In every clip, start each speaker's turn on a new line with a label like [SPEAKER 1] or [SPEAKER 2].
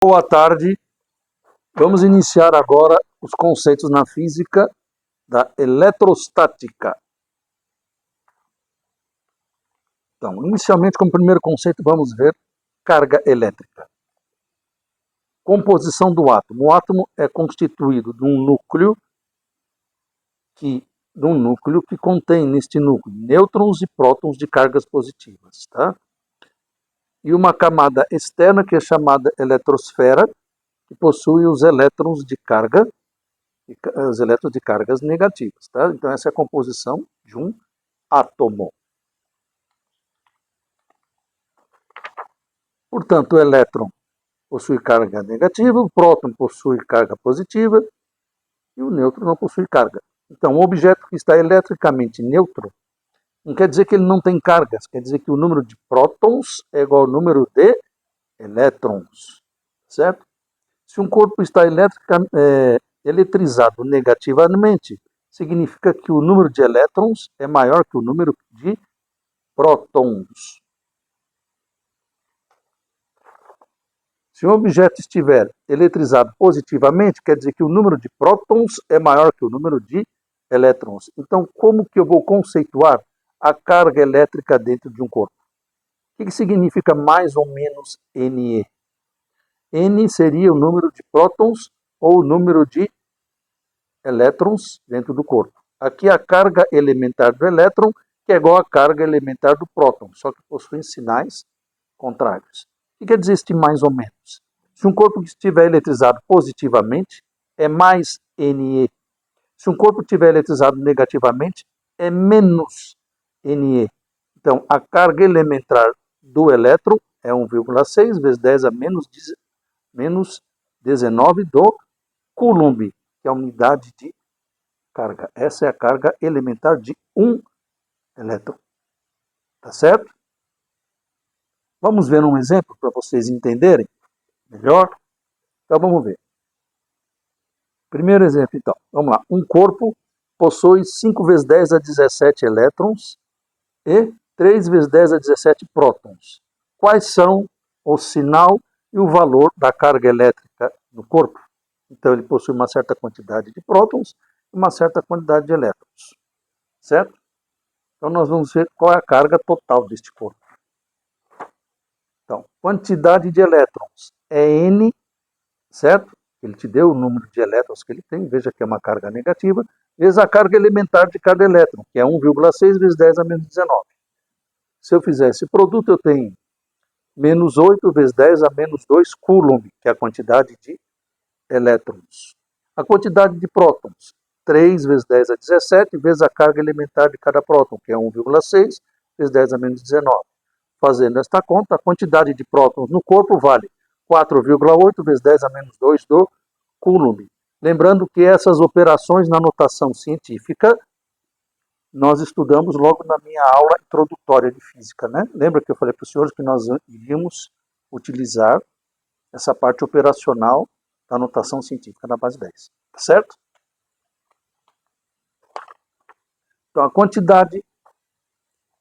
[SPEAKER 1] Boa tarde. Vamos iniciar agora os conceitos na física da eletrostática. Então, inicialmente, como primeiro conceito, vamos ver carga elétrica. Composição do átomo. O átomo é constituído de um núcleo que contém neste núcleo nêutrons e prótons de cargas positivas, tá? E uma camada externa que é chamada eletrosfera, que possui os elétrons de cargas negativas, tá? Então essa é a composição de um átomo. Portanto, o elétron possui carga negativa, o próton possui carga positiva e o nêutron não possui carga. Então, um objeto que está eletricamente neutro não quer dizer que ele não tem cargas, quer dizer que o número de prótons é igual ao número de elétrons, certo? Se um corpo está eletrizado negativamente, significa que o número de elétrons é maior que o número de prótons. Se um objeto estiver eletrizado positivamente, quer dizer que o número de prótons é maior que o número de elétrons. Então, como que eu vou conceituar a carga elétrica dentro de um corpo? O que significa mais ou menos NE? N seria o número de prótons ou o número de elétrons dentro do corpo. Aqui a carga elementar do elétron, que é igual à carga elementar do próton, só que possuem sinais contrários. O que quer dizer este mais ou menos? Se um corpo estiver eletrizado positivamente, é mais NE. Se um corpo estiver eletrizado negativamente, é menos NE. Então, a carga elementar do elétron é 1,6 vezes 10 a menos 19 do Coulomb, que é a unidade de carga. Essa é a carga elementar de um elétron. Tá certo? Vamos ver um exemplo para vocês entenderem melhor? Então vamos ver. Primeiro exemplo, então. Vamos lá. Um corpo possui 5 vezes 10 a 17 elétrons e 3 vezes 10 a 17 prótons. Quais são o sinal e o valor da carga elétrica no corpo? Então ele possui uma certa quantidade de prótons e uma certa quantidade de elétrons. Certo? Então nós vamos ver qual é a carga total deste corpo. Então, quantidade de elétrons é N, certo? Ele te deu o número de elétrons que ele tem, veja que é uma carga negativa, vezes a carga elementar de cada elétron, que é 1,6 vezes 10 a menos 19. Se eu fizer esse produto, eu tenho menos 8 vezes 10 a menos 2 Coulomb, que é a quantidade de elétrons. A quantidade de prótons, 3 vezes 10 a 17, vezes a carga elementar de cada próton, que é 1,6 vezes 10 a menos 19. Fazendo esta conta, a quantidade de prótons no corpo vale 4,8 vezes 10 a menos 2 do Coulomb. Lembrando que essas operações na notação científica nós estudamos logo na minha aula introdutória de física, né? Lembra que eu falei para os senhores que nós iríamos utilizar essa parte operacional da notação científica na base 10, tá certo? Então, a quantidade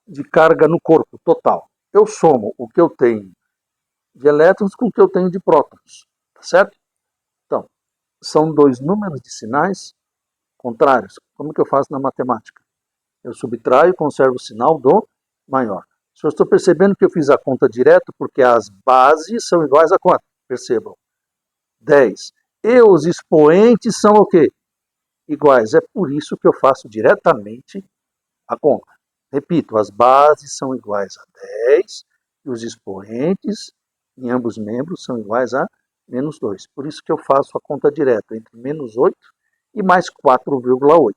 [SPEAKER 1] de carga no corpo total. Eu somo o que eu tenho de elétrons com o que eu tenho de prótons, tá certo? Então, são dois números de sinais contrários. Como que eu faço na matemática? Eu subtraio e conservo o sinal do maior. Se eu estou percebendo que eu fiz a conta direto, porque as bases são iguais a quanto? Percebam. 10. E os expoentes são o quê? Iguais. É por isso que eu faço diretamente a conta. Repito, as bases são iguais a 10 e os expoentes em ambos membros são iguais a menos 2. Por isso que eu faço a conta direta entre menos 8 e mais 4,8.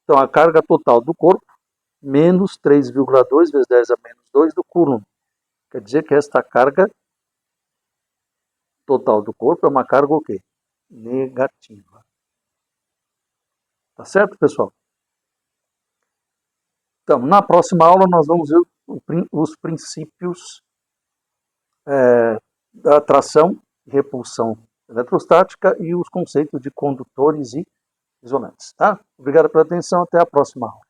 [SPEAKER 1] Então, a carga total do corpo, menos 3,2 vezes 10 a menos 2 do Coulomb. Quer dizer que esta carga total do corpo é uma carga o quê? Negativa. Tá certo, pessoal? Então, na próxima aula nós vamos ver os princípios da atração e repulsão eletrostática e os conceitos de condutores e isolantes. Tá? Obrigado pela atenção, até a próxima aula.